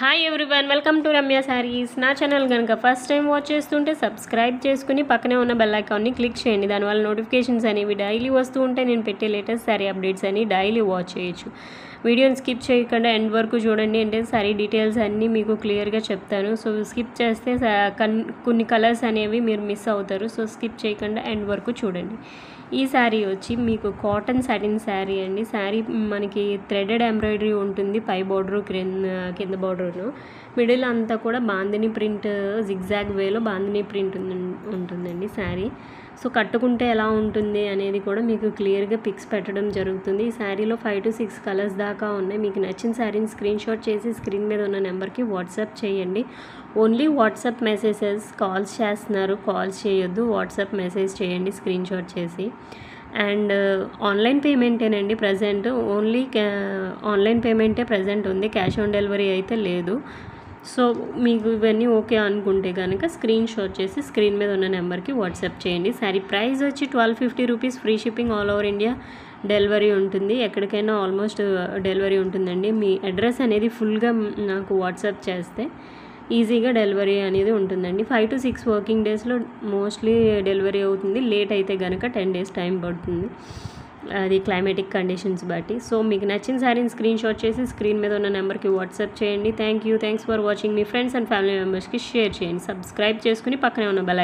Hi everyone, welcome to Ramya saris. నా channel కనుక first time watch చేస్తుంటే సబ్స్క్రైబ్ చేసుకుని పక్కనే ఉన్న బెల్ ఐకాన్ని క్లిక్ చేయండి. దానివల్ల నోటిఫికేషన్స్ అనేవి డైలీ వస్తూ ఉంటే నేను పెట్టే లేటెస్ట్ శారీ అప్డేట్స్ అని డైలీ వాచ్ చేయొచ్చు. వీడియోని స్కిప్ చేయకుండా ఎండ్ వరకు చూడండి, అంటే శారీ డీటెయిల్స్ అన్నీ మీకు క్లియర్గా చెప్తాను. సో స్కిప్ చేస్తే కొన్ని కలర్స్ అనేవి మీరు మిస్ అవుతారు. సో స్కిప్ చేయకుండా ఎండ్ వరకు చూడండి. ఈ శారీ వచ్చి మీకు కాటన్ సాటిన్ శారీ అండి. శారీ మనకి థ్రెడెడ్ ఎంబ్రాయిడరీ ఉంటుంది, పై బార్డరు కింద బార్డర్ను, మిడిల్ అంతా కూడా బాందిని ప్రింట్, జిగ్జాగ్ వేలో బాందిని ప్రింట్ ఉంటుందండి శారీ. సో కట్టుకుంటే ఎలా ఉంటుంది అనేది కూడా మీకు క్లియర్గా పిక్స్ పెట్టడం జరుగుతుంది. ఈ శారీలో 5 to 6 కలర్స్ దాకా ఉన్నాయి. మీకు నచ్చిన శారీని స్క్రీన్ షాట్ చేసి స్క్రీన్ మీద ఉన్న నెంబర్కి వాట్సాప్ చేయండి. Only WhatsApp messages. కాల్స్ చేస్తున్నారు, కాల్స్ చేయొద్దు, వాట్సాప్ మెసేజ్ చేయండి స్క్రీన్ షాట్ చేసి. అండ్ ఆన్లైన్ పేమెంటేనండి ప్రజెంట్, ఓన్లీ ఆన్లైన్ పేమెంటే ప్రజెంట్ ఉంది, క్యాష్ ఆన్ డెలివరీ అయితే లేదు. సో మీకు ఇవన్నీ ఓకే అనుకుంటే కనుక స్క్రీన్ షాట్ చేసి స్క్రీన్ మీద ఉన్న నెంబర్కి వాట్సాప్ చేయండి. శారీ ప్రైస్ వచ్చి 1250 rupees, free shipping, all over India delivery ఉంటుంది. ఎక్కడికైనా ఆల్మోస్ట్ డెలివరీ ఉంటుందండి. మీ అడ్రస్ అనేది ఫుల్గా నాకు వాట్సాప్ చేస్తే ఈజీగా డెలివరీ అనేది ఉంటుందండి. 5 to 6 వర్కింగ్ డేస్లో మోస్ట్లీ డెలివరీ అవుతుంది. లేట్ అయితే కనుక 10 days టైం పడుతుంది, అది క్లైమేటిక్ కండిషన్స్ బట్టి. సో మీకు నచ్చిన శారీని స్క్రీన్ షాట్ చేసి స్క్రీన్ మీద ఉన్న నెంబర్కి వాట్సాప్ చేయండి. Thanks for watching. Me friends and family మెంబర్స్కి షేర్ చేయండి. సబ్స్క్రైబ్ చేసుకుని పక్కనే ఉన్న బెల్